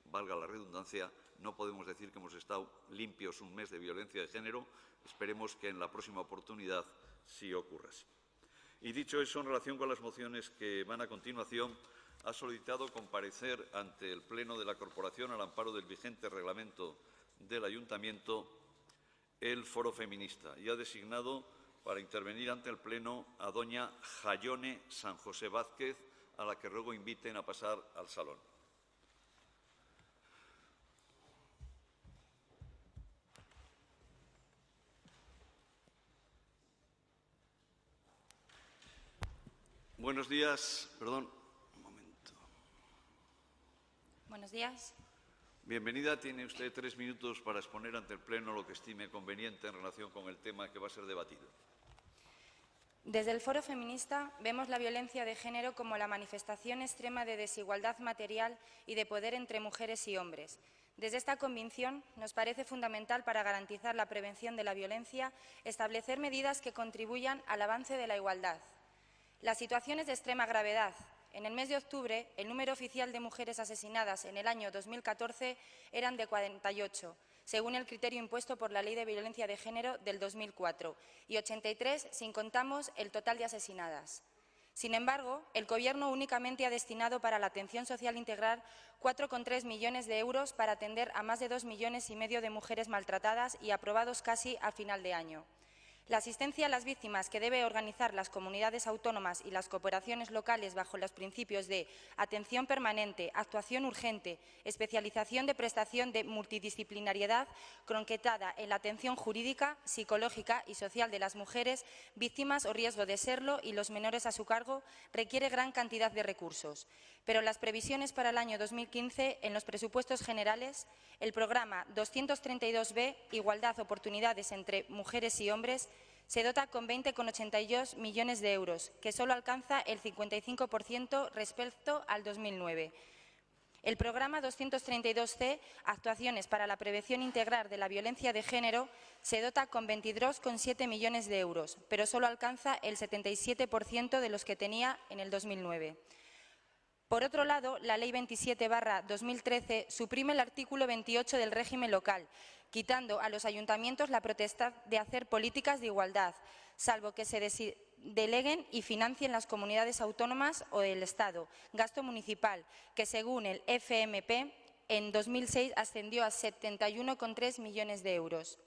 valga la redundancia, no podemos decir que hemos estado limpios un mes de violencia de género. Esperemos que en la próxima oportunidad sí ocurra así. Y dicho eso, en relación con las mociones que van a continuación, ha solicitado comparecer ante el Pleno de la Corporación al amparo del vigente reglamento del Ayuntamiento el Foro Feminista y ha designado para intervenir ante el Pleno a doña Jayone San José Vázquez, a la que ruego inviten a pasar al salón. Buenos días. Perdón, un momento. Buenos días. Bienvenida. Tiene usted 3 minutos para exponer ante el Pleno lo que estime conveniente en relación con el tema que va a ser debatido. Desde el Foro Feminista vemos la violencia de género como la manifestación extrema de desigualdad material y de poder entre mujeres y hombres. Desde esta convicción nos parece fundamental para garantizar la prevención de la violencia establecer medidas que contribuyan al avance de la igualdad. La situación es de extrema gravedad. En el mes de octubre, el número oficial de mujeres asesinadas en el año 2014 eran de 48, según el criterio impuesto por la Ley de Violencia de Género del 2004, y 83 si contamos el total de asesinadas. Sin embargo, el Gobierno únicamente ha destinado para la atención social integral 4,3 millones de euros para atender a más de 2,5 millones de mujeres maltratadas y aprobados casi al final de año. La asistencia a las víctimas que debe organizar las comunidades autónomas y las cooperaciones locales bajo los principios de atención permanente, actuación urgente, especialización de prestación de multidisciplinariedad, concretada en la atención jurídica, psicológica y social de las mujeres, víctimas o riesgo de serlo y los menores a su cargo, requiere gran cantidad de recursos. Pero las previsiones para el año 2015, en los presupuestos generales, el programa 232B, Igualdad, oportunidades entre mujeres y hombres, se dota con 20,82 millones de euros, que solo alcanza el 55% respecto al 2009. El programa 232C, Actuaciones para la prevención integral de la violencia de género, se dota con 22,7 millones de euros, pero solo alcanza el 77% de los que tenía en el 2009. Por otro lado, la Ley 27/2013 suprime el artículo 28 del régimen local, quitando a los ayuntamientos la potestad de hacer políticas de igualdad, salvo que se deleguen y financien las comunidades autónomas o el Estado, gasto municipal, que según el FMP en 2006 ascendió a 71,3 millones de euros.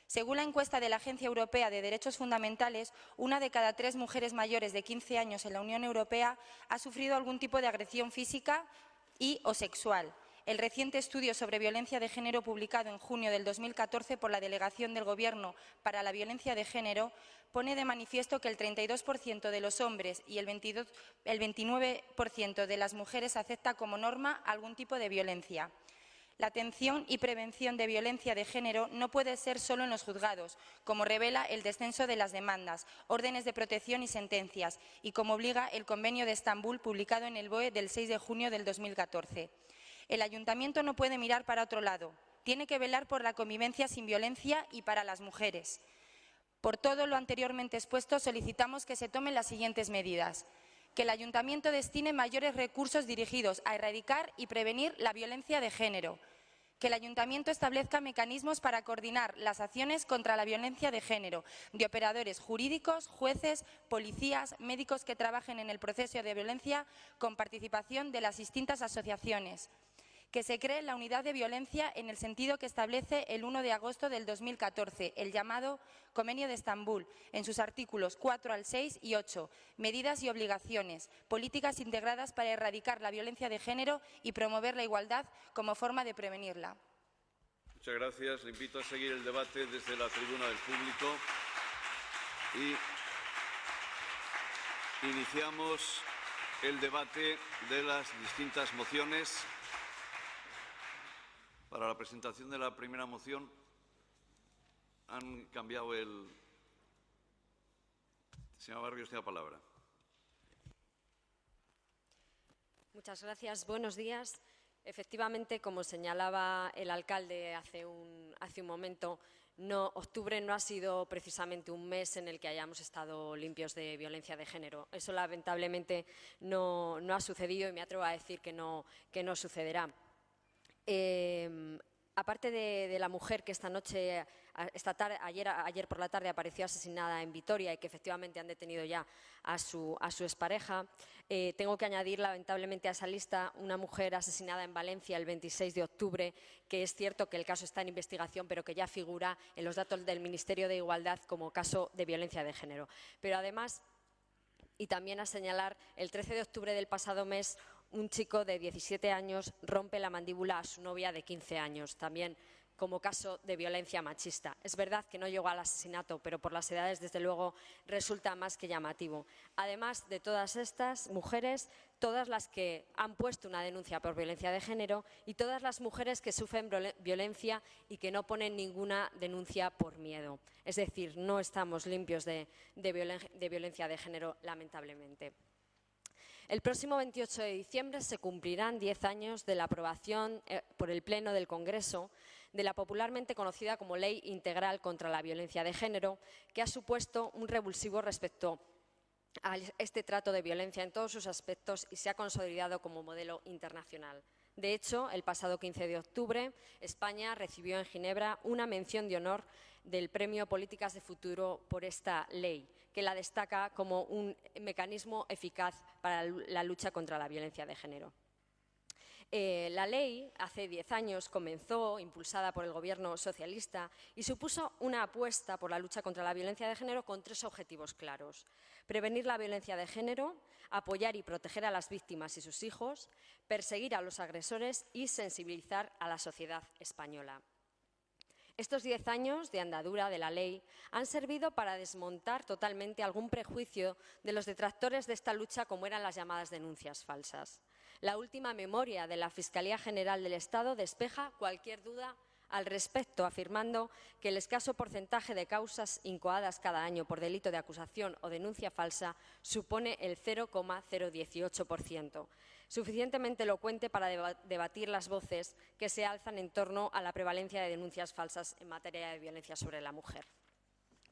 Según la encuesta de la Agencia Europea de Derechos Fundamentales, 1 de cada 3 mujeres mayores de 15 años en la Unión Europea ha sufrido algún tipo de agresión física y o sexual. El reciente estudio sobre violencia de género publicado en junio del 2014 por la Delegación del Gobierno para la Violencia de Género pone de manifiesto que el 32% de los hombres y el 29% de las mujeres acepta como norma algún tipo de violencia. La atención y prevención de violencia de género no puede ser solo en los juzgados, como revela el descenso de las demandas, órdenes de protección y sentencias, y como obliga el Convenio de Estambul publicado en el BOE del 6 de junio del 2014. El Ayuntamiento no puede mirar para otro lado. Tiene que velar por la convivencia sin violencia y para las mujeres. Por todo lo anteriormente expuesto, solicitamos que se tomen las siguientes medidas. Que el Ayuntamiento destine mayores recursos dirigidos a erradicar y prevenir la violencia de género. Que el Ayuntamiento establezca mecanismos para coordinar las acciones contra la violencia de género de operadores jurídicos, jueces, policías, médicos que trabajen en el proceso de violencia con participación de las distintas asociaciones. Que se cree la unidad de violencia en el sentido que establece el 1 de agosto del 2014, el llamado Convenio de Estambul, en sus artículos 4 al 6 y 8, medidas y obligaciones, políticas integradas para erradicar la violencia de género y promover la igualdad como forma de prevenirla. Muchas gracias. Le invito a seguir el debate desde la tribuna del público y iniciamos el debate de las distintas mociones. Para la presentación de la primera moción han cambiado el... Señora Barrios, tiene la palabra. Muchas gracias. Buenos días. Efectivamente, como señalaba el alcalde hace un momento, Octubre no ha sido precisamente un mes en el que hayamos estado limpios de violencia de género. Eso lamentablemente no ha sucedido y me atrevo a decir que no sucederá. Aparte de la mujer que ayer por la tarde apareció asesinada en Vitoria y que efectivamente han detenido ya a su expareja, tengo que añadir lamentablemente a esa lista una mujer asesinada en Valencia el 26 de octubre, que es cierto que el caso está en investigación, pero que ya figura en los datos del Ministerio de Igualdad como caso de violencia de género. Pero además, y también a señalar, el 13 de octubre del pasado mes, un chico de 17 años rompe la mandíbula a su novia de 15 años, también como caso de violencia machista. Es verdad que no llegó al asesinato, pero por las edades, desde luego, resulta más que llamativo. Además de todas estas mujeres, todas las que han puesto una denuncia por violencia de género y todas las mujeres que sufren violencia y que no ponen ninguna denuncia por miedo. Es decir, no estamos limpios de violencia de género, lamentablemente. El próximo 28 de diciembre se cumplirán 10 años de la aprobación por el Pleno del Congreso de la popularmente conocida como Ley Integral contra la Violencia de Género, que ha supuesto un revulsivo respecto a este trato de violencia en todos sus aspectos y se ha consolidado como modelo internacional. De hecho, el pasado 15 de octubre, España recibió en Ginebra una mención de honor del Premio Políticas de Futuro por esta ley, que la destaca como un mecanismo eficaz para la lucha contra la violencia de género. La ley, hace 10 años, comenzó impulsada por el Gobierno socialista y supuso una apuesta por la lucha contra la violencia de género con 3 objetivos claros: prevenir la violencia de género, apoyar y proteger a las víctimas y sus hijos, perseguir a los agresores y sensibilizar a la sociedad española. Estos 10 años de andadura de la ley han servido para desmontar totalmente algún prejuicio de los detractores de esta lucha, como eran las llamadas denuncias falsas. La última memoria de la Fiscalía General del Estado despeja cualquier duda al respecto, afirmando que el escaso porcentaje de causas incoadas cada año por delito de acusación o denuncia falsa supone el 0,018%, suficientemente elocuente para debatir las voces que se alzan en torno a la prevalencia de denuncias falsas en materia de violencia sobre la mujer.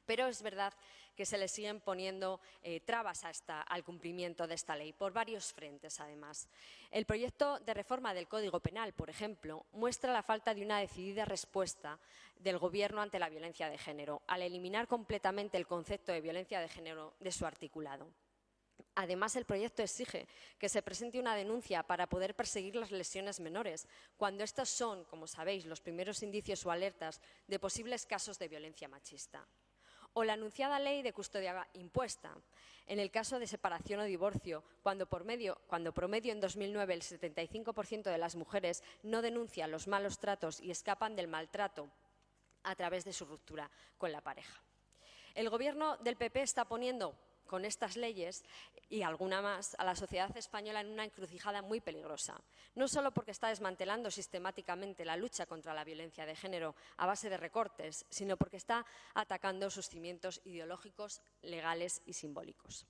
Pero es verdad que se le siguen poniendo trabas al cumplimiento de esta ley, por varios frentes además. El proyecto de reforma del Código Penal, por ejemplo, muestra la falta de una decidida respuesta del Gobierno ante la violencia de género, al eliminar completamente el concepto de violencia de género de su articulado. Además, el proyecto exige que se presente una denuncia para poder perseguir las lesiones menores, cuando estos son, como sabéis, los primeros indicios o alertas de posibles casos de violencia machista. O la anunciada ley de custodia impuesta, en el caso de separación o divorcio, cuando promedio en 2009 el 75% de las mujeres no denuncian los malos tratos y escapan del maltrato a través de su ruptura con la pareja. El Gobierno del PP está poniendo con estas leyes y alguna más a la sociedad española en una encrucijada muy peligrosa, no solo porque está desmantelando sistemáticamente la lucha contra la violencia de género a base de recortes, sino porque está atacando sus cimientos ideológicos, legales y simbólicos.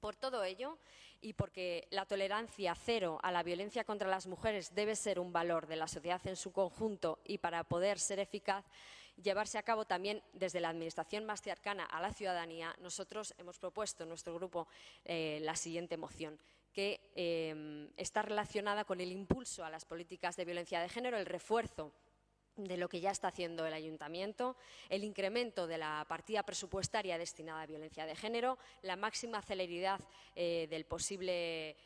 Por todo ello, y porque la tolerancia cero a la violencia contra las mujeres debe ser un valor de la sociedad en su conjunto y para poder ser eficaz, llevarse a cabo también desde la administración más cercana a la ciudadanía, nosotros hemos propuesto en nuestro grupo la siguiente moción, que está relacionada con el impulso a las políticas de violencia de género, el refuerzo de lo que ya está haciendo el Ayuntamiento, el incremento de la partida presupuestaria destinada a violencia de género, la máxima celeridad posible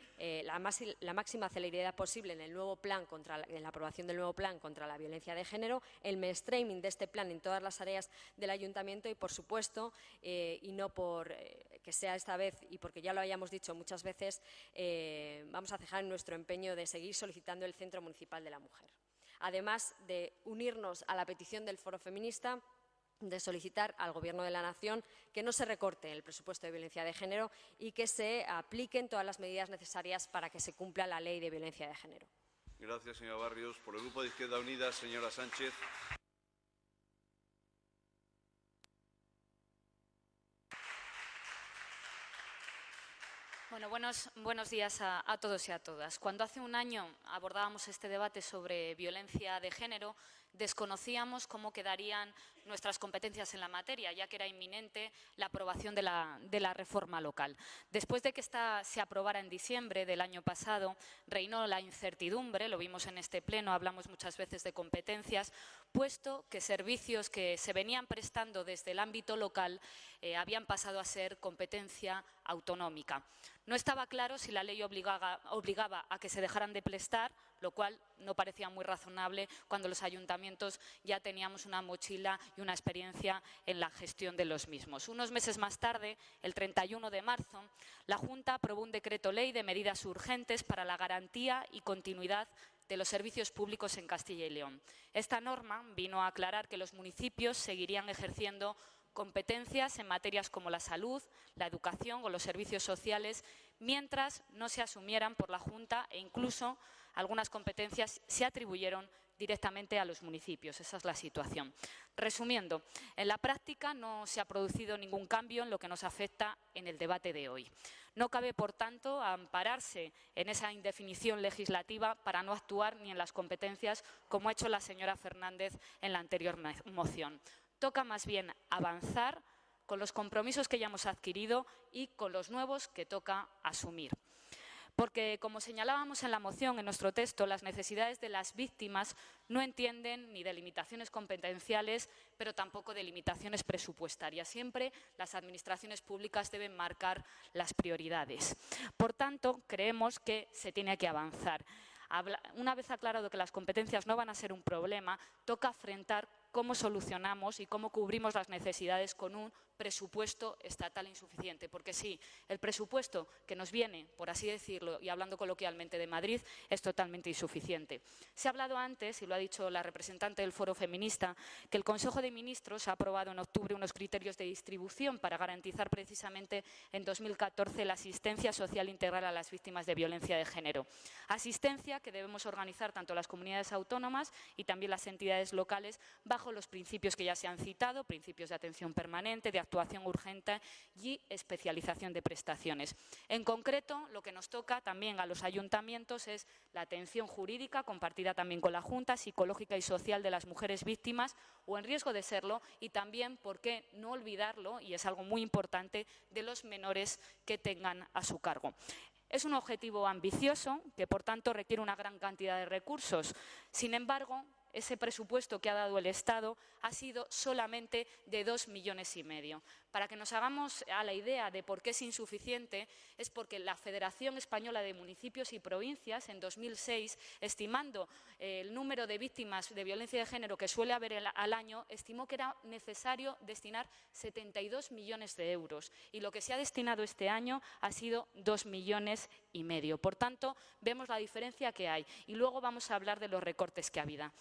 en el nuevo plan en la aprobación del nuevo plan contra la violencia de género, el mainstreaming de este plan en todas las áreas del Ayuntamiento y, por supuesto, y no por que sea esta vez y porque ya lo hayamos dicho muchas veces, vamos a cejar en nuestro empeño de seguir solicitando el Centro Municipal de la Mujer. Además de unirnos a la petición del Foro Feminista de solicitar al Gobierno de la Nación que no se recorte el presupuesto de violencia de género y que se apliquen todas las medidas necesarias para que se cumpla la Ley de Violencia de Género. Gracias, señora Barrios. Por el Grupo de Izquierda Unida, señora Sánchez. Bueno, buenos días a todos y a todas. Cuando hace un año abordábamos este debate sobre violencia de género, desconocíamos cómo quedarían nuestras competencias en la materia, ya que era inminente la aprobación de la reforma local. Después de que esta se aprobara en diciembre del año pasado, reinó la incertidumbre, lo vimos en este pleno, hablamos muchas veces de competencias, puesto que servicios que se venían prestando desde el ámbito local habían pasado a ser competencia autonómica. No estaba claro si la ley obligaba a que se dejaran de prestar, lo cual no parecía muy razonable cuando los ayuntamientos ya teníamos una mochila y una experiencia en la gestión de los mismos. Unos meses más tarde, el 31 de marzo, la Junta aprobó un decreto ley de medidas urgentes para la garantía y continuidad de los servicios públicos en Castilla y León. Esta norma vino a aclarar que los municipios seguirían ejerciendo competencias en materias como la salud, la educación o los servicios sociales, mientras no se asumieran por la Junta e incluso algunas competencias se atribuyeron directamente a los municipios. Esa es la situación. Resumiendo, en la práctica no se ha producido ningún cambio en lo que nos afecta en el debate de hoy. No cabe, por tanto, ampararse en esa indefinición legislativa para no actuar ni en las competencias, como ha hecho la señora Fernández en la anterior moción. Toca más bien avanzar con los compromisos que ya hemos adquirido y con los nuevos que toca asumir. Porque, como señalábamos en la moción, en nuestro texto, las necesidades de las víctimas no entienden ni de limitaciones competenciales, pero tampoco de limitaciones presupuestarias. Siempre las administraciones públicas deben marcar las prioridades. Por tanto, creemos que se tiene que avanzar. Una vez aclarado que las competencias no van a ser un problema, toca afrontar cómo solucionamos y cómo cubrimos las necesidades con un presupuesto estatal insuficiente. Porque sí, el presupuesto que nos viene, por así decirlo, y hablando coloquialmente de Madrid, es totalmente insuficiente. Se ha hablado antes, y lo ha dicho la representante del Foro Feminista, que el Consejo de Ministros ha aprobado en octubre unos criterios de distribución para garantizar precisamente en 2014 la asistencia social integral a las víctimas de violencia de género. Asistencia que debemos organizar tanto las comunidades autónomas y también las entidades locales bajo los principios que ya se han citado, principios de atención permanente, de actuación urgente y especialización de prestaciones. En concreto, lo que nos toca también a los ayuntamientos es la atención jurídica, compartida también con la Junta, psicológica y social de las mujeres víctimas o en riesgo de serlo, y también, por qué no olvidarlo, y es algo muy importante, de los menores que tengan a su cargo. Es un objetivo ambicioso que, por tanto, requiere una gran cantidad de recursos. Sin embargo, ese presupuesto que ha dado el Estado ha sido solamente de 2,5 millones. Para que nos hagamos a la idea de por qué es insuficiente, es porque la Federación Española de Municipios y Provincias, en 2006, estimando el número de víctimas de violencia de género que suele haber al año, estimó que era necesario destinar 72 millones de euros. Y lo que se ha destinado este año ha sido 2,5 millones. Por tanto, vemos la diferencia que hay. Y luego vamos a hablar de los recortes que ha habido.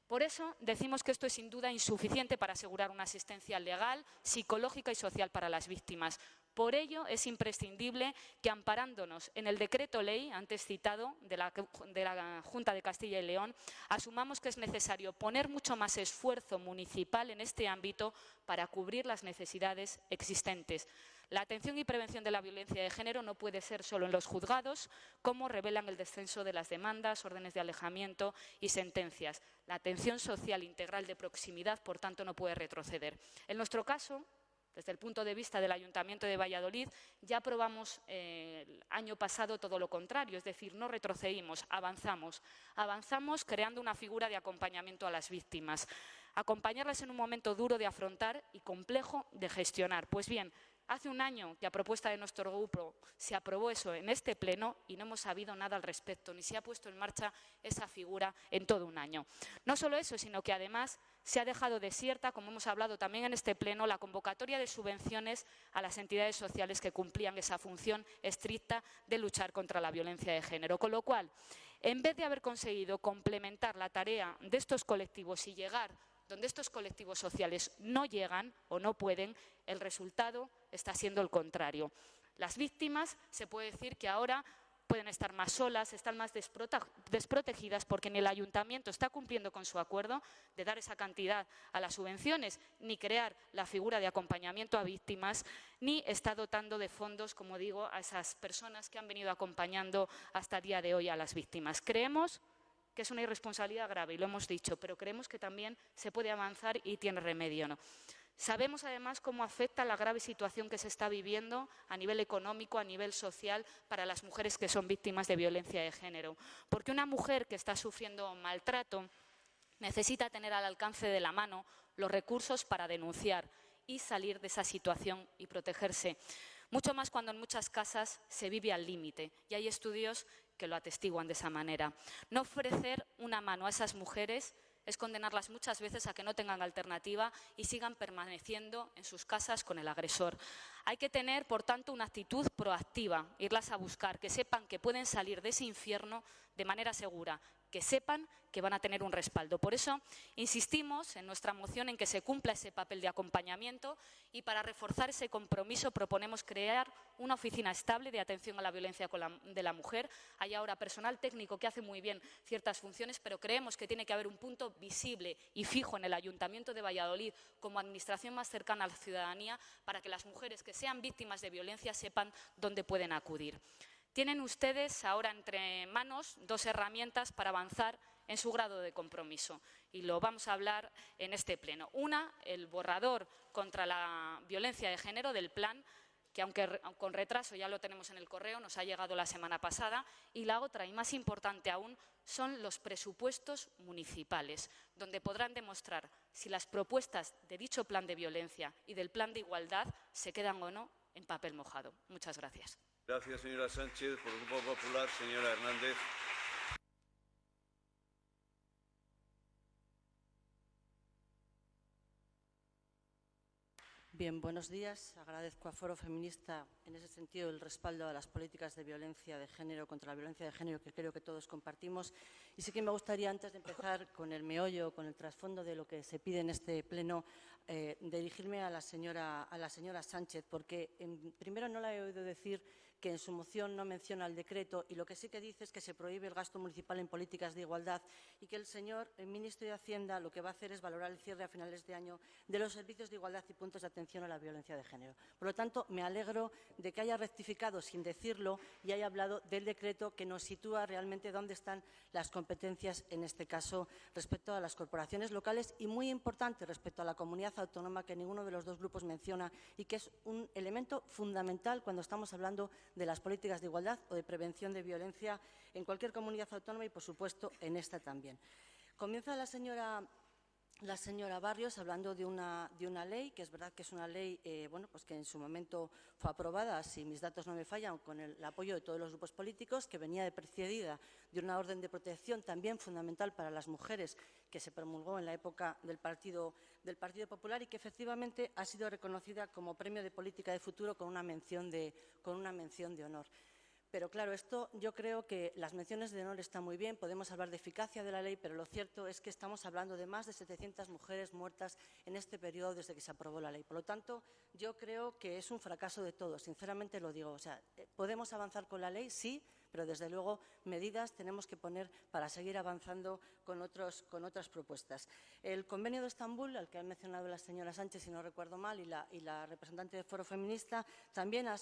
Por eso decimos que esto es sin duda insuficiente para asegurar una asistencia legal, psicológica y social para las víctimas. Por ello, es imprescindible que, amparándonos en el decreto ley antes citado de la Junta de Castilla y León, asumamos que es necesario poner mucho más esfuerzo municipal en este ámbito para cubrir las necesidades existentes. La atención y prevención de la violencia de género no puede ser solo en los juzgados, como revelan el descenso de las demandas, órdenes de alejamiento y sentencias. La atención social integral de proximidad, por tanto, no puede retroceder. En nuestro caso, desde el punto de vista del Ayuntamiento de Valladolid, ya aprobamos el año pasado todo lo contrario, es decir, no retrocedimos, avanzamos. Avanzamos creando una figura de acompañamiento a las víctimas. Acompañarlas en un momento duro de afrontar y complejo de gestionar. Pues bien, hace un año que a propuesta de nuestro grupo se aprobó eso en este pleno y no hemos sabido nada al respecto, ni se ha puesto en marcha esa figura en todo un año. No solo eso, sino que además se ha dejado desierta, como hemos hablado también en este pleno, la convocatoria de subvenciones a las entidades sociales que cumplían esa función estricta de luchar contra la violencia de género. Con lo cual, en vez de haber conseguido complementar la tarea de estos colectivos y llegar donde estos colectivos sociales no llegan o no pueden, el resultado está siendo el contrario. Las víctimas, se puede decir que ahora pueden estar más solas, están más desprotegidas porque ni el ayuntamiento está cumpliendo con su acuerdo de dar esa cantidad a las subvenciones, ni crear la figura de acompañamiento a víctimas, ni está dotando de fondos, como digo, a esas personas que han venido acompañando hasta el día de hoy a las víctimas. Creemos que es una irresponsabilidad grave, y lo hemos dicho, pero creemos que también se puede avanzar y tiene remedio, ¿no? Sabemos, además, cómo afecta la grave situación que se está viviendo a nivel económico, a nivel social, para las mujeres que son víctimas de violencia de género. Porque una mujer que está sufriendo maltrato necesita tener al alcance de la mano los recursos para denunciar y salir de esa situación y protegerse. Mucho más cuando en muchas casas se vive al límite, y hay estudios que lo atestiguan de esa manera. No ofrecer una mano a esas mujeres es condenarlas muchas veces a que no tengan alternativa y sigan permaneciendo en sus casas con el agresor. Hay que tener, por tanto, una actitud proactiva, irlas a buscar, que sepan que pueden salir de ese infierno de manera segura, que sepan que van a tener un respaldo. Por eso insistimos en nuestra moción en que se cumpla ese papel de acompañamiento, y para reforzar ese compromiso proponemos crear una oficina estable de atención a la violencia de la mujer. Hay ahora personal técnico que hace muy bien ciertas funciones, pero creemos que tiene que haber un punto visible y fijo en el Ayuntamiento de Valladolid como administración más cercana a la ciudadanía, para que las mujeres que sean víctimas de violencia sepan dónde pueden acudir. Tienen ustedes ahora entre manos dos herramientas para avanzar en su grado de compromiso, y lo vamos a hablar en este pleno. Una, el borrador contra la violencia de género del plan, que aunque con retraso ya lo tenemos en el correo, nos ha llegado la semana pasada, y la otra, y más importante aún, son los presupuestos municipales, donde podrán demostrar si las propuestas de dicho plan de violencia y del plan de igualdad se quedan o no en papel mojado. Muchas gracias. Gracias, señora Sánchez. Por el Grupo Popular, señora Hernández. Bien, buenos días. Agradezco a Foro Feminista, en ese sentido, el respaldo a las políticas de violencia de género, contra la violencia de género, que creo que todos compartimos. Y sí que me gustaría, antes de empezar con el meollo, con el trasfondo de lo que se pide en este pleno, dirigirme a la señora Sánchez, porque primero no la he oído decir que en su moción no menciona el decreto, y lo que sí que dice es que se prohíbe el gasto municipal en políticas de igualdad, y que el ministro de Hacienda lo que va a hacer es valorar el cierre a finales de año de los servicios de igualdad y puntos de atención a la violencia de género. Por lo tanto, me alegro de que haya rectificado sin decirlo y haya hablado del decreto, que nos sitúa realmente dónde están las competencias, en este caso, respecto a las corporaciones locales, y muy importante respecto a la comunidad autónoma, que ninguno de los dos grupos menciona, y que es un elemento fundamental cuando estamos hablando de las políticas de igualdad o de prevención de violencia en cualquier comunidad autónoma, y, por supuesto, en esta también. Comienza la señora Barrios hablando de una ley, que es verdad que es una ley pues que en su momento fue aprobada, si mis datos no me fallan, con el apoyo de todos los grupos políticos, que venía precedida de una orden de protección también fundamental para las mujeres, que se promulgó en la época del Partido Popular, y que efectivamente ha sido reconocida como premio de política de futuro con una mención de honor. Pero claro, esto, yo creo que las menciones de honor están muy bien, podemos hablar de eficacia de la ley, pero lo cierto es que estamos hablando de más de 700 mujeres muertas en este periodo desde que se aprobó la ley. Por lo tanto, yo creo que es un fracaso de todos, sinceramente lo digo. O sea, ¿podemos avanzar con la ley? Sí, pero desde luego medidas tenemos que poner para seguir avanzando con otras propuestas. El Convenio de Estambul, al que ha mencionado la señora Sánchez, si no recuerdo mal, y la representante del Foro Feminista, también ha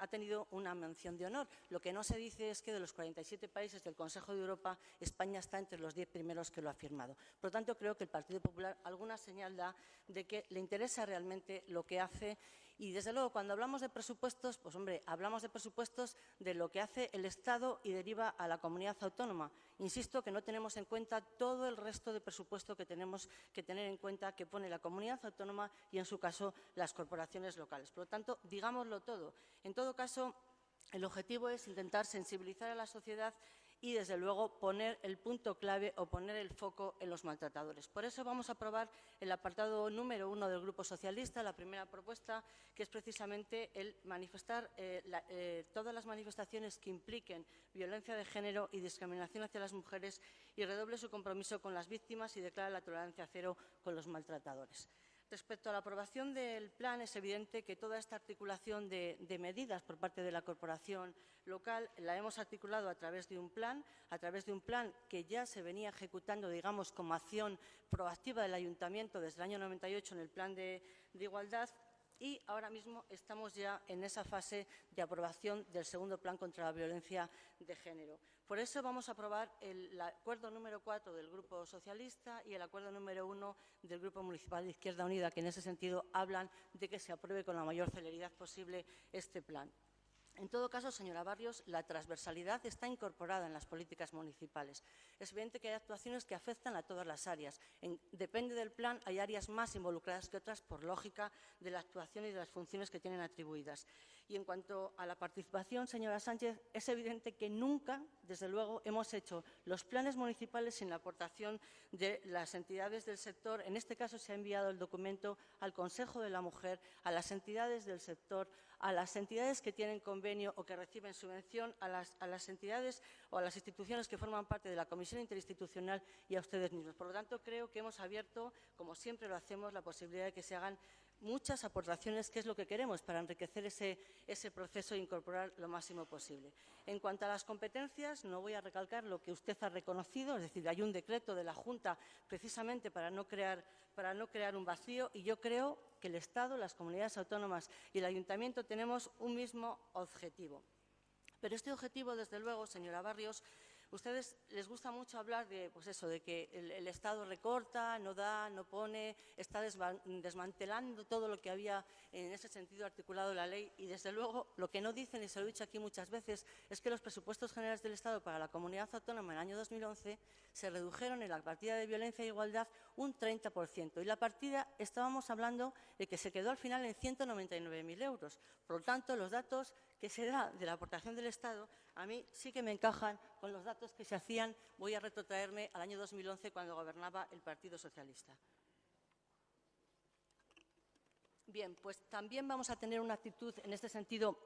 tenido una mención de honor. Lo que no se dice es que de los 47 países del Consejo de Europa, España está entre los 10 primeros que lo ha firmado. Por lo tanto, creo que el Partido Popular alguna señal da de que le interesa realmente lo que hace. Y, desde luego, cuando hablamos de presupuestos, pues, hombre, hablamos de presupuestos de lo que hace el Estado y deriva a la comunidad autónoma. Insisto que no tenemos en cuenta todo el resto de presupuesto que tenemos que tener en cuenta, que pone la comunidad autónoma y, en su caso, las corporaciones locales. Por lo tanto, digámoslo todo. En todo caso, el objetivo es intentar sensibilizar a la sociedad y, desde luego, poner el punto clave o poner el foco en los maltratadores. Por eso vamos a aprobar el apartado número 1 del Grupo Socialista, la primera propuesta, que es precisamente el manifestar todas las manifestaciones que impliquen violencia de género y discriminación hacia las mujeres, y redoble su compromiso con las víctimas y declara la tolerancia cero con los maltratadores. Respecto a la aprobación del plan, es evidente que toda esta articulación de medidas por parte de la corporación local la hemos articulado a través de un plan que ya se venía ejecutando, digamos, como acción proactiva del Ayuntamiento desde el año 98 en el plan de igualdad, y ahora mismo estamos ya en esa fase de aprobación del segundo plan contra la violencia de género. Por eso vamos a aprobar el acuerdo número 4 del Grupo Socialista y el acuerdo número 1 del Grupo Municipal de Izquierda Unida, que en ese sentido hablan de que se apruebe con la mayor celeridad posible este plan. En todo caso, señora Barrios, la transversalidad está incorporada en las políticas municipales. Es evidente que hay actuaciones que afectan a todas las áreas. Depende del plan, hay áreas más involucradas que otras por lógica de la actuación y de las funciones que tienen atribuidas. Y en cuanto a la participación, señora Sánchez, es evidente que nunca, desde luego, hemos hecho los planes municipales sin la aportación de las entidades del sector. En este caso se ha enviado el documento al Consejo de la Mujer, a las entidades del sector, a las entidades que tienen convenio o que reciben subvención, a las entidades o a las instituciones que forman parte de la Comisión Interinstitucional y a ustedes mismos. Por lo tanto, creo que hemos abierto, como siempre lo hacemos, la posibilidad de que se hagan muchas aportaciones, que es lo que queremos para enriquecer ese proceso e incorporar lo máximo posible. En cuanto a las competencias, no voy a recalcar lo que usted ha reconocido, es decir, hay un decreto de la Junta precisamente para no crear un vacío, y yo creo que el Estado, las comunidades autónomas y el Ayuntamiento tenemos un mismo objetivo. Pero este objetivo, desde luego, señora Barrios, ustedes les gusta mucho hablar de, pues eso, de que el Estado recorta, no da, no pone, está desmantelando todo lo que había en ese sentido articulado en la ley, y desde luego lo que no dicen, y se lo he dicho aquí muchas veces, es que los presupuestos generales del Estado para la comunidad autónoma en el año 2011 se redujeron en la partida de violencia e igualdad un 30%, y la partida estábamos hablando de que se quedó al final en 199.000 euros. Por lo tanto, los datos que se da de la aportación del Estado a mí sí que me encajan con los datos que se hacían. Voy a retrotraerme al año 2011, cuando gobernaba el Partido Socialista. Bien, pues también vamos a tener una actitud en este sentido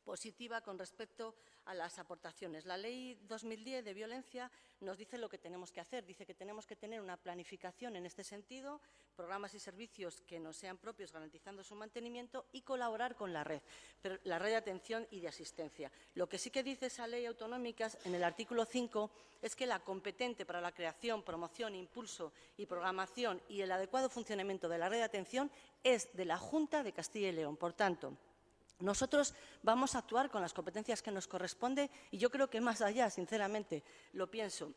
positiva con respecto a las aportaciones. La Ley 2010 de violencia nos dice lo que tenemos que hacer. Dice que tenemos que tener una planificación en este sentido, programas y servicios que nos sean propios, garantizando su mantenimiento, y colaborar con la red de atención y de asistencia. Lo que sí que dice esa ley autonómica en el artículo 5 es que la competente para la creación, promoción, impulso y programación y el adecuado funcionamiento de la red de atención es de la Junta de Castilla y León. Por tanto, nosotros vamos a actuar con las competencias que nos corresponde, y yo creo que más allá, sinceramente, lo pienso,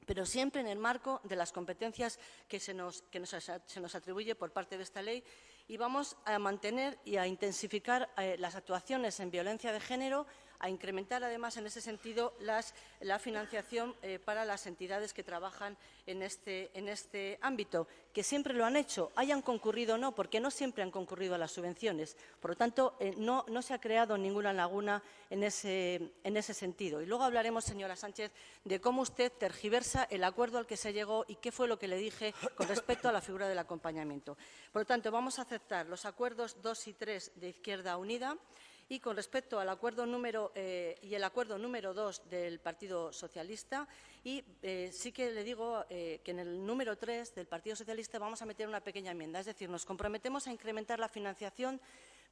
pero siempre en el marco de las competencias que se nos atribuye por parte de esta ley, y vamos a mantener y a intensificar las actuaciones en violencia de género, a incrementar además en ese sentido la financiación para las entidades que trabajan en este ámbito, que siempre lo han hecho, hayan concurrido o no, porque no siempre han concurrido a las subvenciones. Por lo tanto, no se ha creado ninguna laguna en ese sentido. Y luego hablaremos, señora Sánchez, de cómo usted tergiversa el acuerdo al que se llegó y qué fue lo que le dije con respecto a la figura del acompañamiento. Por lo tanto, vamos a aceptar los acuerdos 2 y 3 de Izquierda Unida. Y con respecto al acuerdo número 2 del Partido Socialista, sí que le digo que en el número 3 del Partido Socialista vamos a meter una pequeña enmienda. Es decir, nos comprometemos a incrementar la financiación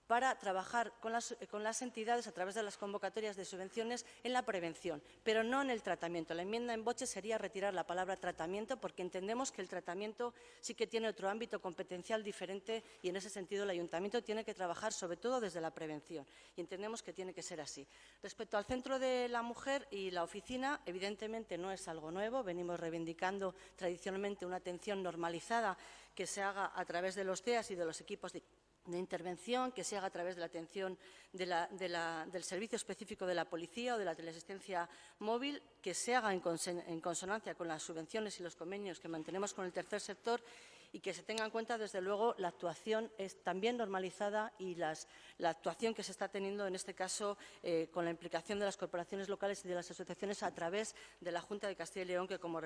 para trabajar con las entidades a través de las convocatorias de subvenciones en la prevención, pero no en el tratamiento. La enmienda en Boche sería retirar la palabra tratamiento, porque entendemos que el tratamiento sí que tiene otro ámbito competencial diferente, y en ese sentido el Ayuntamiento tiene que trabajar sobre todo desde la prevención, y entendemos que tiene que ser así. Respecto al Centro de la Mujer y la oficina, evidentemente no es algo nuevo. Venimos reivindicando tradicionalmente una atención normalizada que se haga a través de los CEAS y de los equipos de intervención, que se haga a través de la atención del servicio específico de la policía o de la teleasistencia móvil, que se haga en consonancia con las subvenciones y los convenios que mantenemos con el tercer sector, y que se tenga en cuenta, desde luego, la actuación es también normalizada, y la actuación que se está teniendo, en este caso, con la implicación de las corporaciones locales y de las asociaciones a través de la Junta de Castilla y León, que, como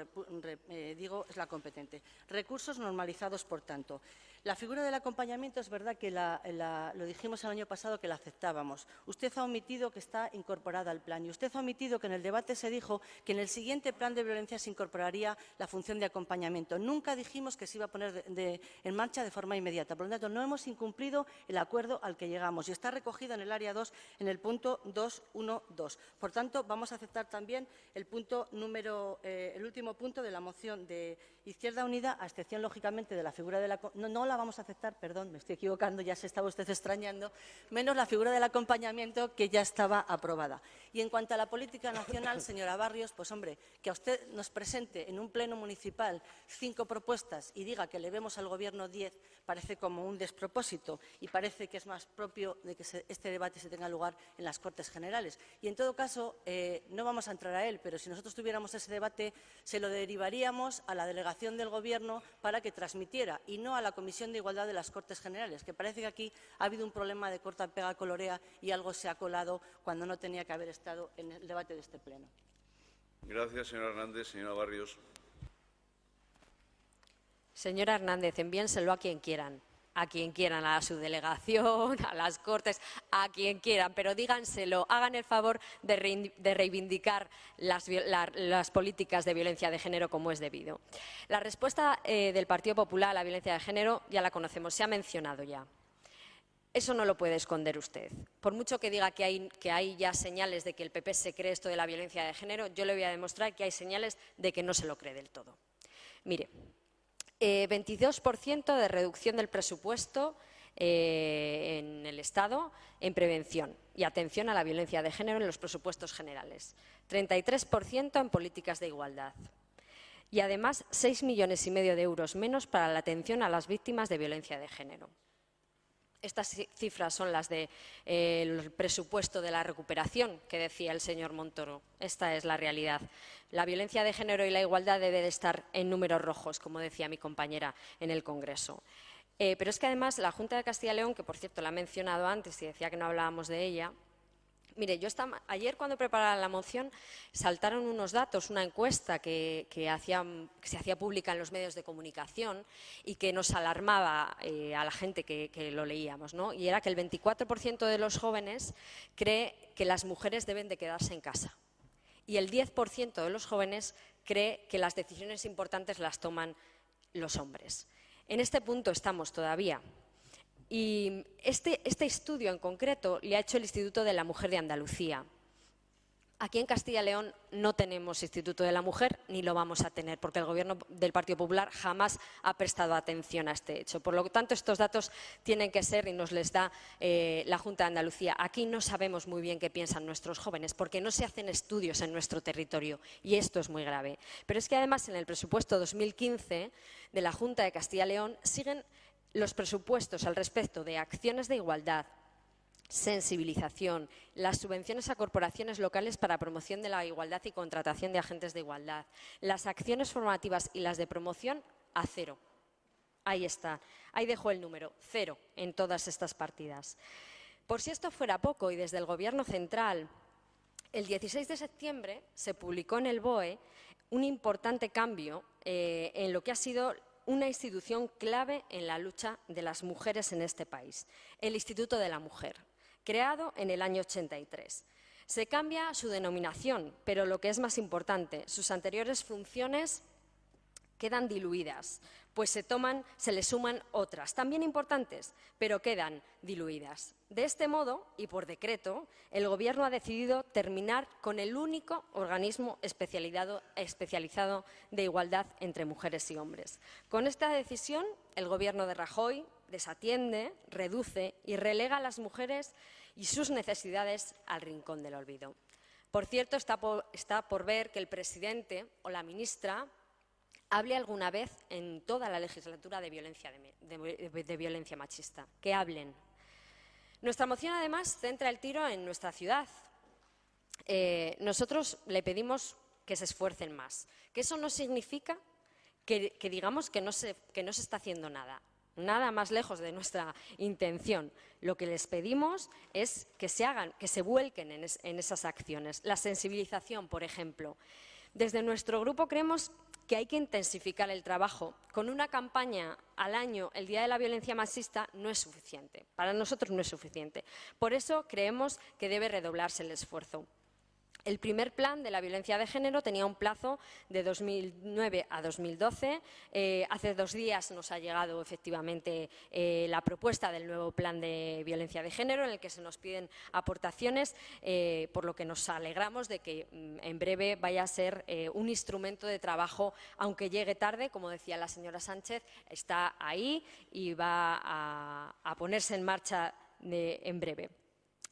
digo, es la competente. Recursos normalizados, por tanto. La figura del acompañamiento, es verdad que lo dijimos el año pasado que la aceptábamos. Usted ha omitido que está incorporada al plan, y usted ha omitido que en el debate se dijo que en el siguiente plan de violencia se incorporaría la función de acompañamiento. Nunca dijimos que se iba a poner en marcha de forma inmediata. Por lo tanto, no hemos incumplido el acuerdo al que llegamos y está recogido en el área 2, en el punto 2.1.2. Por tanto, vamos a aceptar también el último punto de la moción de Izquierda Unida, a excepción, lógicamente, de la figura de la... No la vamos a aceptar, perdón, me estoy equivocando, ya se estaba usted extrañando, menos la figura del acompañamiento que ya estaba aprobada. Y en cuanto a la política nacional, señora Barrios, pues hombre, que a usted nos presente en un pleno municipal 5 propuestas y diga que le vemos al Gobierno 10, parece como un despropósito y parece que es más propio de que este debate se tenga lugar en las Cortes Generales. Y en todo caso, no vamos a entrar a él, pero si nosotros tuviéramos ese debate, se lo derivaríamos a la delegación del Gobierno para que transmitiera y no a la Comisión de Igualdad de las Cortes Generales, que parece que aquí ha habido un problema de corta pega colorea y algo se ha colado cuando no tenía que haber estado en el debate de este pleno. Gracias, señora Hernández. Señora Barrios. Señora Hernández, envíenselo a quien quieran, a su delegación, a las Cortes, a quien quieran, pero díganselo, hagan el favor de reivindicar las políticas de violencia de género como es debido. La respuesta del Partido Popular a la violencia de género ya la conocemos, se ha mencionado ya. Eso no lo puede esconder usted. Por mucho que diga que hay ya señales de que el PP se cree esto de la violencia de género, yo le voy a demostrar que hay señales de que no se lo cree del todo. Mire, 22% de reducción del presupuesto en el Estado en prevención y atención a la violencia de género en los presupuestos generales. 33% en políticas de igualdad. Y además 6,5 millones de euros menos para la atención a las víctimas de violencia de género. Estas cifras son las del presupuesto de la recuperación que decía el señor Montoro. Esta es la realidad. La violencia de género y la igualdad debe de estar en números rojos, como decía mi compañera en el Congreso. Pero es que además la Junta de Castilla y León, que por cierto la he mencionado antes y decía que no hablábamos de ella, mire, ayer cuando preparaba la moción saltaron unos datos, una encuesta que se hacía pública en los medios de comunicación y que nos alarmaba a la gente que lo leíamos, ¿no? Y era que el 24% de los jóvenes cree que las mujeres deben de quedarse en casa y el 10% de los jóvenes cree que las decisiones importantes las toman los hombres. En este punto estamos todavía. Y este estudio en concreto le ha hecho el Instituto de la Mujer de Andalucía. Aquí en Castilla y León no tenemos Instituto de la Mujer ni lo vamos a tener porque el Gobierno del Partido Popular jamás ha prestado atención a este hecho. Por lo tanto, estos datos tienen que ser y nos les da la Junta de Andalucía. Aquí no sabemos muy bien qué piensan nuestros jóvenes porque no se hacen estudios en nuestro territorio y esto es muy grave. Pero es que además en el presupuesto 2015 de la Junta de Castilla y León siguen los presupuestos al respecto de acciones de igualdad, sensibilización, las subvenciones a corporaciones locales para promoción de la igualdad y contratación de agentes de igualdad, las acciones formativas y las de promoción a cero. Ahí está, ahí dejo el número, 0 en todas estas partidas. Por si esto fuera poco y desde el Gobierno central, el 16 de septiembre se publicó en el BOE un importante cambio en lo que ha sido una institución clave en la lucha de las mujeres en este país, el Instituto de la Mujer, creado en el año 83. Se cambia su denominación, pero lo que es más importante, sus anteriores funciones quedan diluidas, pues se le suman otras, también importantes, pero quedan diluidas. De este modo, y por decreto, el Gobierno ha decidido terminar con el único organismo especializado de igualdad entre mujeres y hombres. Con esta decisión, el Gobierno de Rajoy desatiende, reduce y relega a las mujeres y sus necesidades al rincón del olvido. Por cierto, está por ver que el presidente o la ministra hable alguna vez en toda la legislatura de violencia machista. Que hablen. Nuestra moción, además, centra el tiro en nuestra ciudad. Nosotros le pedimos que se esfuercen más. Que eso no significa que digamos que no se está haciendo nada. Nada más lejos de nuestra intención. Lo que les pedimos es que se vuelquen en esas acciones. La sensibilización, por ejemplo. Desde nuestro grupo creemos que hay que intensificar el trabajo. Con una campaña al año, el Día de la Violencia Machista, no es suficiente. Para nosotros no es suficiente. Por eso creemos que debe redoblarse el esfuerzo. El primer plan de la violencia de género tenía un plazo de 2009 a 2012. Hace 2 días nos ha llegado efectivamente la propuesta del nuevo plan de violencia de género, en el que se nos piden aportaciones, por lo que nos alegramos de que en breve vaya a ser un instrumento de trabajo, aunque llegue tarde, como decía la señora Sánchez, está ahí y va a ponerse en marcha en breve.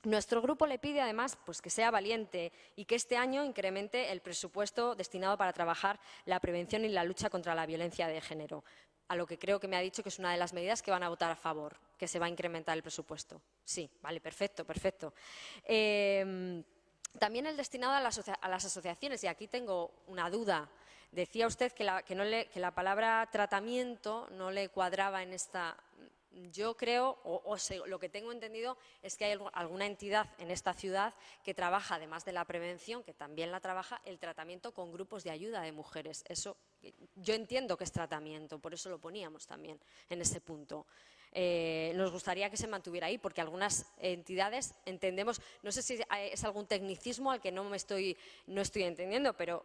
Nuestro grupo le pide, además, pues que sea valiente y que este año incremente el presupuesto destinado para trabajar la prevención y la lucha contra la violencia de género, a lo que creo que me ha dicho que es una de las medidas que van a votar a favor, que se va a incrementar el presupuesto. Sí, vale, perfecto, perfecto. También el destinado a las asociaciones, y aquí tengo una duda. Decía usted que la palabra tratamiento no le cuadraba en esta. Yo creo, lo que tengo entendido, es que hay alguna entidad en esta ciudad que trabaja, además de la prevención, que también la trabaja, el tratamiento con grupos de ayuda de mujeres. Eso yo entiendo que es tratamiento, por eso lo poníamos también en ese punto. Nos gustaría que se mantuviera ahí, porque algunas entidades entendemos, no sé si es algún tecnicismo al que no estoy entendiendo, pero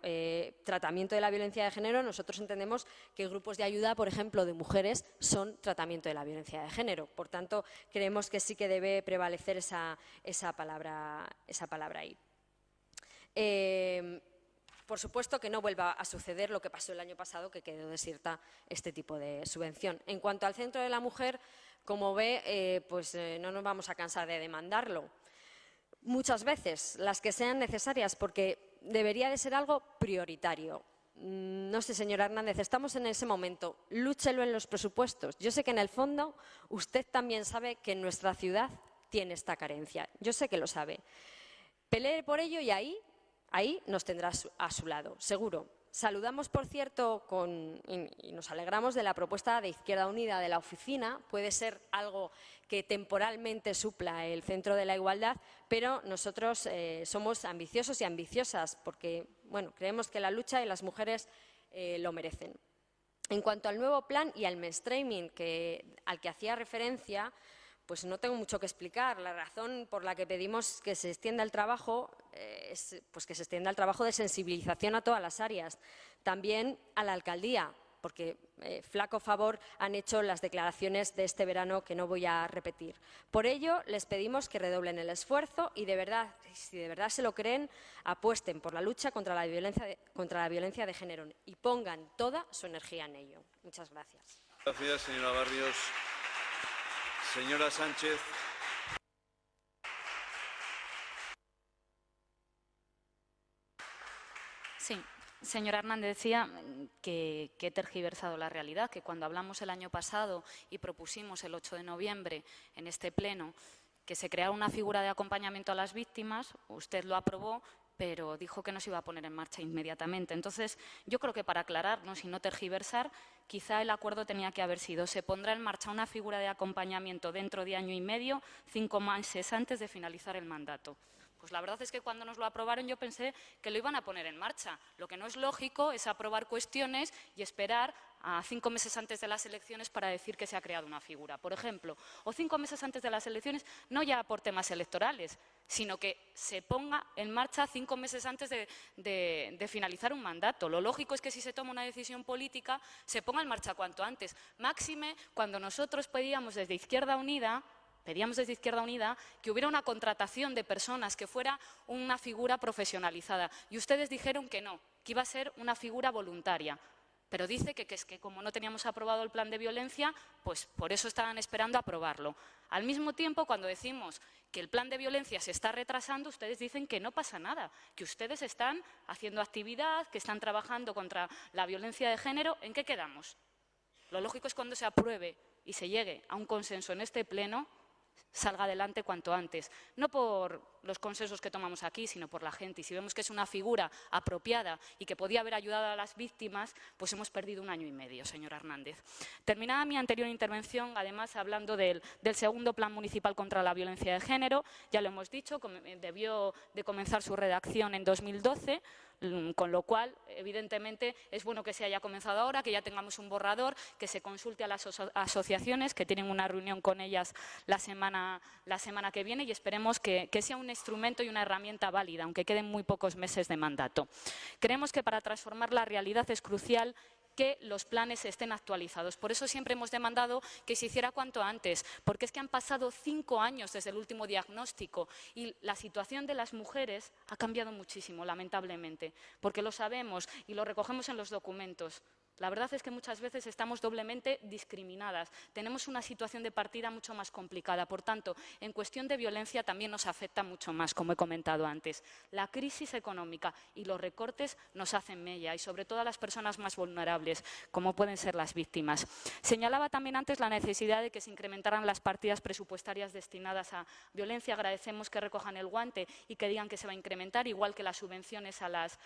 tratamiento de la violencia de género, nosotros entendemos que grupos de ayuda, por ejemplo, de mujeres, son tratamiento de la violencia de género. Por tanto, creemos que sí que debe prevalecer esa palabra ahí. Por supuesto que no vuelva a suceder lo que pasó el año pasado, que quedó desierta este tipo de subvención. En cuanto al Centro de la Mujer, como ve, no nos vamos a cansar de demandarlo. Muchas veces, las que sean necesarias, porque debería de ser algo prioritario. No sé, señora Hernández, estamos en ese momento. Lúchelo en los presupuestos. Yo sé que en el fondo usted también sabe que nuestra ciudad tiene esta carencia. Yo sé que lo sabe. Pelee por ello y ahí nos tendrá a su lado, seguro. Saludamos, por cierto, y nos alegramos de la propuesta de Izquierda Unida de la oficina. Puede ser algo que temporalmente supla el Centro de la Igualdad, pero nosotros somos ambiciosos y ambiciosas porque creemos que la lucha y las mujeres lo merecen. En cuanto al nuevo plan y al mainstreaming al que hacía referencia, pues no tengo mucho que explicar. La razón por la que pedimos que se extienda el trabajo es que se extienda el trabajo de sensibilización a todas las áreas, también a la alcaldía, porque flaco favor han hecho las declaraciones de este verano que no voy a repetir. Por ello, les pedimos que redoblen el esfuerzo y, si de verdad se lo creen, apuesten por la lucha contra la violencia de género y pongan toda su energía en ello. Muchas gracias. Gracias, señora Barrios. Señora Sánchez. Sí, señora Hernández, decía que he tergiversado la realidad, que cuando hablamos el año pasado y propusimos el 8 de noviembre en este pleno que se creara una figura de acompañamiento a las víctimas, usted lo aprobó, pero dijo que no se iba a poner en marcha inmediatamente. Entonces, yo creo que para aclararnos y no tergiversar, quizá el acuerdo tenía que haber sido: se pondrá en marcha una figura de acompañamiento dentro de año y medio, 5 meses antes de finalizar el mandato. Pues la verdad es que cuando nos lo aprobaron yo pensé que lo iban a poner en marcha. Lo que no es lógico es aprobar cuestiones y esperar a 5 meses antes de las elecciones para decir que se ha creado una figura, por ejemplo. O 5 meses antes de las elecciones, no ya por temas electorales, sino que se ponga en marcha 5 meses antes de finalizar un mandato. Lo lógico es que si se toma una decisión política, se ponga en marcha cuanto antes. Máxime cuando nosotros pedíamos desde Izquierda Unida que hubiera una contratación de personas, que fuera una figura profesionalizada. Y ustedes dijeron que no, que iba a ser una figura voluntaria. Pero dice que es que como no teníamos aprobado el plan de violencia, pues por eso estaban esperando aprobarlo. Al mismo tiempo, cuando decimos que el plan de violencia se está retrasando, ustedes dicen que no pasa nada, que ustedes están haciendo actividad, que están trabajando contra la violencia de género. ¿En qué quedamos? Lo lógico es cuando se apruebe y se llegue a un consenso en este pleno, salga adelante cuanto antes, no por los consensos que tomamos aquí, sino por la gente. Y si vemos que es una figura apropiada y que podía haber ayudado a las víctimas, pues hemos perdido 1 año y medio, señora Hernández. Terminaba mi anterior intervención, además, hablando del segundo Plan Municipal contra la Violencia de Género. Ya lo hemos dicho, debió de comenzar su redacción en 2012. Con lo cual, evidentemente, es bueno que se haya comenzado ahora, que ya tengamos un borrador, que se consulte a las asociaciones, que tienen una reunión con ellas la semana que viene, y esperemos que sea un instrumento y una herramienta válida, aunque queden muy pocos meses de mandato. Creemos que para transformar la realidad es crucial que los planes estén actualizados. Por eso siempre hemos demandado que se hiciera cuanto antes, porque es que han pasado 5 años desde el último diagnóstico y la situación de las mujeres ha cambiado muchísimo, lamentablemente, porque lo sabemos y lo recogemos en los documentos. La verdad es que muchas veces estamos doblemente discriminadas. Tenemos una situación de partida mucho más complicada. Por tanto, en cuestión de violencia también nos afecta mucho más, como he comentado antes. La crisis económica y los recortes nos hacen mella, y sobre todo a las personas más vulnerables, como pueden ser las víctimas. Señalaba también antes la necesidad de que se incrementaran las partidas presupuestarias destinadas a violencia. Agradecemos que recojan el guante y que digan que se va a incrementar, igual que las subvenciones a las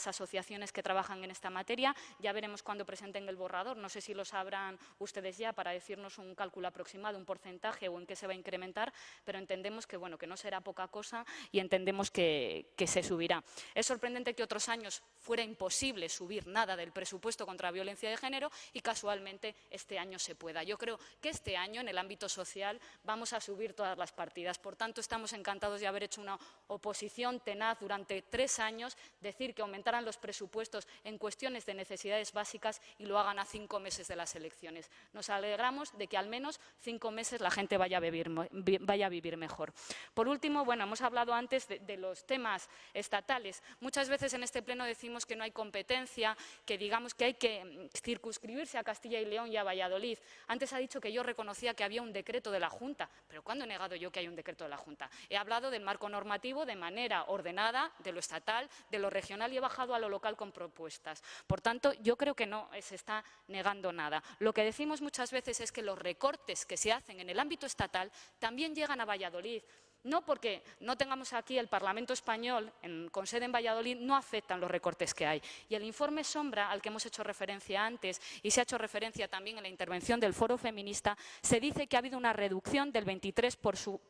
asociaciones que trabajan en esta materia. Ya veremos cuando presenten el borrador, no sé si lo sabrán ustedes ya, para decirnos un cálculo aproximado, un porcentaje o en qué se va a incrementar, pero entendemos que, bueno, que no será poca cosa y entendemos que se subirá. Es sorprendente que otros años fuera imposible subir nada del presupuesto contra la violencia de género y casualmente este año se pueda. Yo creo que este año en el ámbito social vamos a subir todas las partidas. Por tanto, estamos encantados de haber hecho una oposición tenaz durante 3 años, decir que aumentaran los presupuestos en cuestiones de necesidades básicas y lo hagan a 5 meses de las elecciones. Nos alegramos de que al menos 5 meses la gente vaya a vivir mejor. Por último, bueno, hemos hablado antes de los temas estatales. Muchas veces en este pleno decimos que no hay competencia, que digamos que hay que circunscribirse a Castilla y León y a Valladolid. Antes ha dicho que yo reconocía que había un decreto de la Junta, pero ¿cuándo he negado yo que hay un decreto de la Junta? He hablado del marco normativo de manera ordenada, de lo estatal, de lo regional, y he bajado a lo local con propuestas. Por tanto, yo creo que no se está negando nada. Lo que decimos muchas veces es que los recortes que se hacen en el ámbito estatal también llegan a Valladolid. No porque no tengamos aquí el Parlamento español con sede en Valladolid, no afectan los recortes que hay. Y el informe Sombra, al que hemos hecho referencia antes y se ha hecho referencia también en la intervención del Foro Feminista, se dice que ha habido una reducción del 23%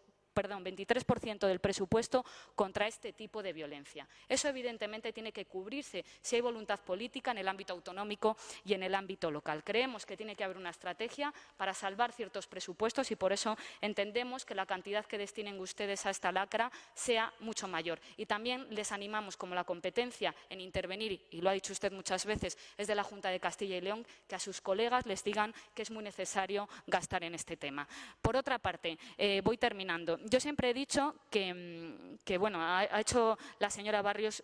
del presupuesto contra este tipo de violencia. Eso evidentemente tiene que cubrirse si hay voluntad política en el ámbito autonómico y en el ámbito local. Creemos que tiene que haber una estrategia para salvar ciertos presupuestos y por eso entendemos que la cantidad que destinen ustedes a esta lacra sea mucho mayor. Y también les animamos, como la competencia en intervenir, y lo ha dicho usted muchas veces, es de la Junta de Castilla y León, que a sus colegas les digan que es muy necesario gastar en este tema. Por otra parte, voy terminando. Yo siempre he dicho que bueno, ha hecho la señora Barrios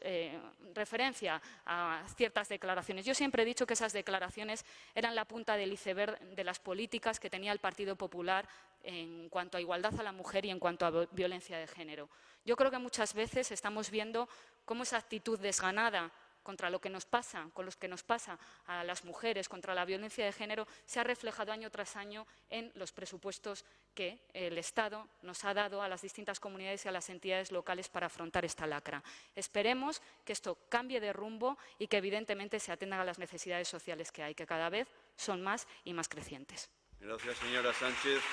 referencia a ciertas declaraciones. Yo siempre he dicho que esas declaraciones eran la punta del iceberg de las políticas que tenía el Partido Popular en cuanto a igualdad a la mujer y en cuanto a violencia de género. Yo creo que muchas veces estamos viendo cómo esa actitud desganada contra lo que nos pasa, con los que nos pasa a las mujeres, contra la violencia de género, se ha reflejado año tras año en los presupuestos que el Estado nos ha dado a las distintas comunidades y a las entidades locales para afrontar esta lacra. Esperemos que esto cambie de rumbo y que evidentemente se atiendan a las necesidades sociales que hay, que cada vez son más y más crecientes. Gracias, señora Sánchez.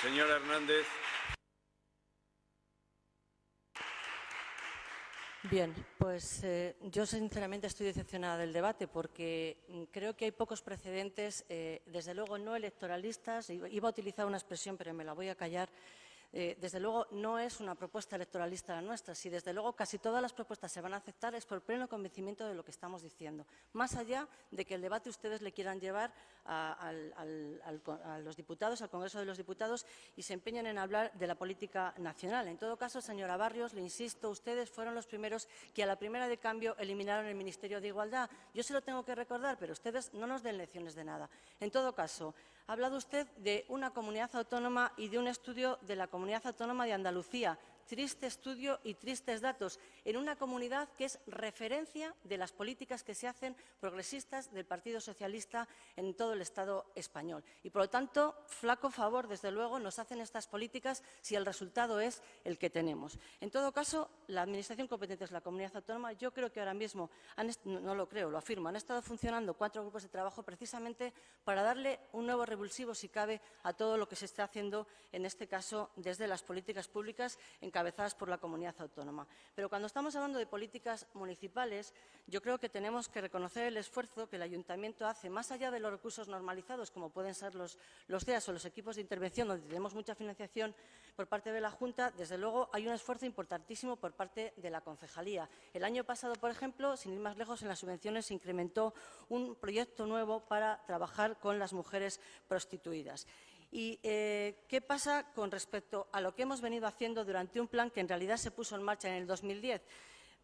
Señora Hernández. Bien, pues yo sinceramente estoy decepcionada del debate porque creo que hay pocos precedentes, desde luego no electoralistas, iba a utilizar una expresión pero me la voy a callar. Desde luego no es una propuesta electoralista la nuestra. Si desde luego casi todas las propuestas se van a aceptar es por pleno convencimiento de lo que estamos diciendo. Más allá de que el debate ustedes le quieran llevar a los diputados, al Congreso de los Diputados y se empeñen en hablar de la política nacional. En todo caso, señora Barrios, le insisto, ustedes fueron los primeros que a la primera de cambio eliminaron el Ministerio de Igualdad. Yo se lo tengo que recordar, pero ustedes no nos den lecciones de nada. En todo caso, ha hablado usted de una comunidad autónoma y de un estudio de la Comunidad Autónoma de Andalucía. Triste estudio y tristes datos en una comunidad que es referencia de las políticas que se hacen progresistas del Partido Socialista en todo el Estado español. Y, por lo tanto, flaco favor, desde luego, nos hacen estas políticas si el resultado es el que tenemos. En todo caso, la Administración competente es la Comunidad Autónoma. Yo creo que ahora mismo, no lo creo, lo afirmo, han estado funcionando 4 grupos de trabajo precisamente para darle un nuevo revulsivo, si cabe, a todo lo que se está haciendo, en este caso, desde las políticas públicas en encabezadas por la comunidad autónoma. Pero cuando estamos hablando de políticas municipales, yo creo que tenemos que reconocer el esfuerzo que el Ayuntamiento hace, más allá de los recursos normalizados, como pueden ser los CEAS o los equipos de intervención, donde tenemos mucha financiación por parte de la Junta. Desde luego, hay un esfuerzo importantísimo por parte de la Concejalía. El año pasado, por ejemplo, sin ir más lejos, en las subvenciones se incrementó un proyecto nuevo para trabajar con las mujeres prostituidas. ¿Y qué pasa con respecto a lo que hemos venido haciendo durante un plan que en realidad se puso en marcha en el 2010?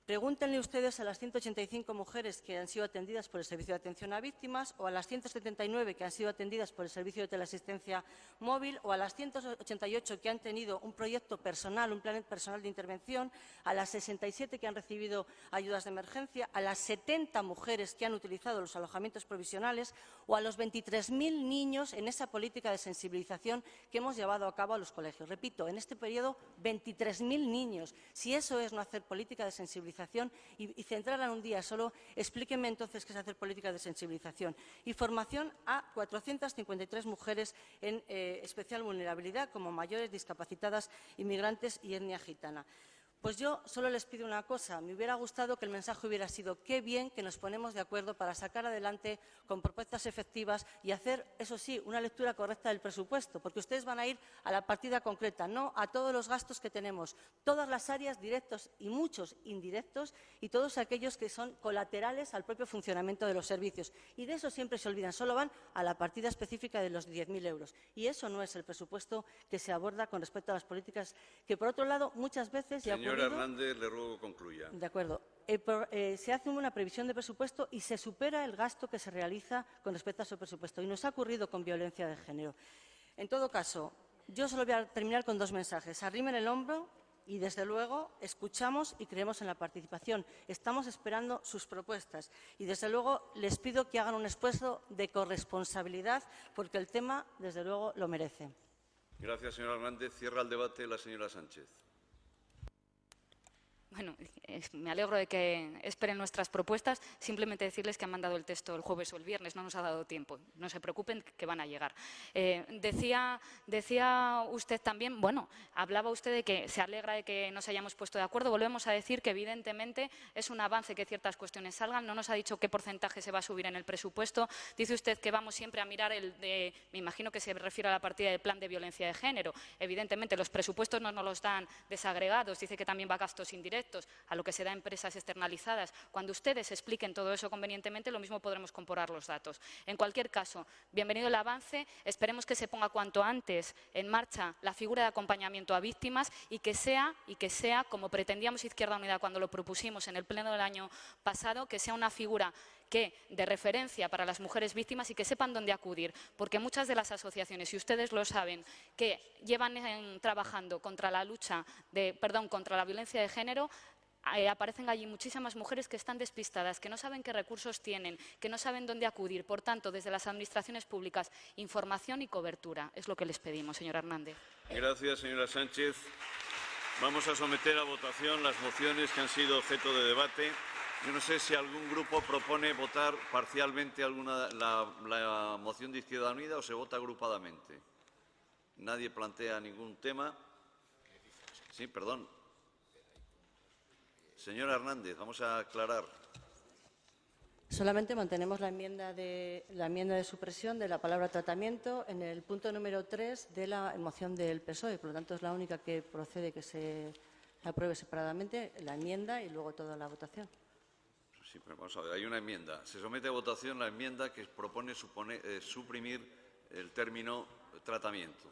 Pregúntenle ustedes a las 185 mujeres que han sido atendidas por el Servicio de Atención a Víctimas, o a las 179 que han sido atendidas por el Servicio de Teleasistencia Móvil, o a las 188 que han tenido un proyecto personal, un plan personal de intervención, a las 67 que han recibido ayudas de emergencia, a las 70 mujeres que han utilizado los alojamientos provisionales, o a los 23.000 niños en esa política de sensibilización que hemos llevado a cabo a los colegios. Repito, en este periodo, 23.000 niños. Si eso es no hacer política de sensibilización y centrarla en un día solo, explíquenme entonces qué es hacer política de sensibilización. Y formación a 453 mujeres en especial vulnerabilidad, como mayores, discapacitadas, inmigrantes y etnia gitana. Pues yo solo les pido una cosa. Me hubiera gustado que el mensaje hubiera sido qué bien que nos ponemos de acuerdo para sacar adelante con propuestas efectivas y hacer, eso sí, una lectura correcta del presupuesto, porque ustedes van a ir a la partida concreta, no a todos los gastos que tenemos, todas las áreas directos y muchos indirectos y todos aquellos que son colaterales al propio funcionamiento de los servicios. Y de eso siempre se olvidan, solo van a la partida específica de los 10.000 euros. Y eso no es el presupuesto que se aborda con respecto a las políticas que, por otro lado, muchas veces... Señora Hernández, le ruego que concluya. De acuerdo. Se hace una previsión de presupuesto y se supera el gasto que se realiza con respecto a ese presupuesto. Y nos ha ocurrido con violencia de género. En todo caso, yo solo voy a terminar con dos mensajes. Arrimen el hombro y, desde luego, escuchamos y creemos en la participación. Estamos esperando sus propuestas. Y, desde luego, les pido que hagan un esfuerzo de corresponsabilidad porque el tema, desde luego, lo merece. Gracias, señora Hernández. Cierra el debate la señora Sánchez. Bueno, me alegro de que esperen nuestras propuestas. Simplemente decirles que han mandado el texto el jueves o el viernes, no nos ha dado tiempo. No se preocupen, que van a llegar. Decía usted también, bueno, hablaba usted de que se alegra de que nos hayamos puesto de acuerdo. Volvemos a decir que, evidentemente, es un avance que ciertas cuestiones salgan. No nos ha dicho qué porcentaje se va a subir en el presupuesto. Dice usted que vamos siempre a mirar me imagino que se refiere a la partida del plan de violencia de género. Evidentemente, los presupuestos no nos los dan desagregados. Dice que también va a gastos indirectos, a lo que se da a empresas externalizadas. Cuando ustedes expliquen todo eso convenientemente, lo mismo podremos comparar los datos. En cualquier caso, bienvenido el avance. Esperemos que se ponga cuanto antes en marcha la figura de acompañamiento a víctimas y que sea, como pretendíamos Izquierda Unida cuando lo propusimos en el pleno del año pasado, que sea una figura de referencia para las mujeres víctimas y que sepan dónde acudir, porque muchas de las asociaciones, y ustedes lo saben, que llevan trabajando contra la contra la violencia de género, aparecen allí muchísimas mujeres que están despistadas, que no saben qué recursos tienen, que no saben dónde acudir. Por tanto, desde las administraciones públicas, información y cobertura. Es lo que les pedimos, señora Hernández. Gracias, señora Sánchez. Vamos a someter a votación las mociones que han sido objeto de debate. Yo no sé si algún grupo propone votar parcialmente la moción de Izquierda Unida o se vota agrupadamente. Nadie plantea ningún tema. Sí, perdón. Señora Hernández, vamos a aclarar. Solamente mantenemos la enmienda de supresión de la palabra tratamiento en el punto número 3 de la moción del PSOE. Por lo tanto, es la única que procede que se apruebe separadamente, la enmienda y luego toda la votación. Sí, pero vamos a ver, hay una enmienda. Se somete a votación la enmienda que propone suprimir el término tratamiento.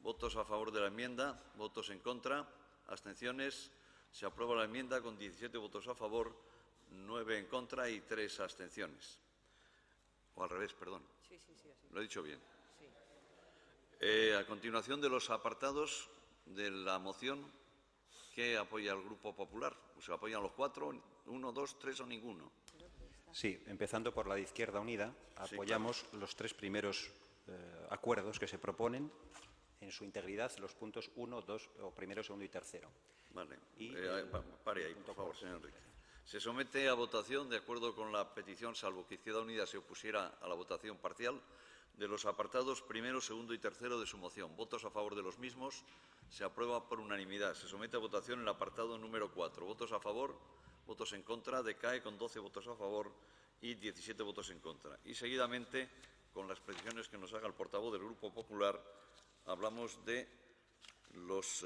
Votos a favor de la enmienda, votos en contra, abstenciones. Se aprueba la enmienda con 17 votos a favor, 9 en contra y 3 abstenciones. O al revés, perdón. Sí, así. Lo he dicho bien. Sí. A continuación de los apartados de la moción, ¿qué apoya el Grupo Popular? ¿Se apoyan los 4, 1, 2, 3 o ninguno? Sí, empezando por la de Izquierda Unida, apoyamos sí, claro, los 3 primeros acuerdos que se proponen en su integridad, los puntos 1, 2, o primero, segundo y tercero. Vale. Pare ahí, por favor, señor Enrique. Se somete a votación, de acuerdo con la petición, salvo que Izquierda Unida se opusiera a la votación parcial, de los apartados primero, segundo y tercero de su moción. ¿Votos a favor de los mismos? Se aprueba por unanimidad. Se somete a votación el apartado número 4. ¿Votos a favor? ¿Votos en contra? Decae con 12 votos a favor y 17 votos en contra. Y seguidamente, con las precisiones que nos haga el portavoz del Grupo Popular, hablamos de los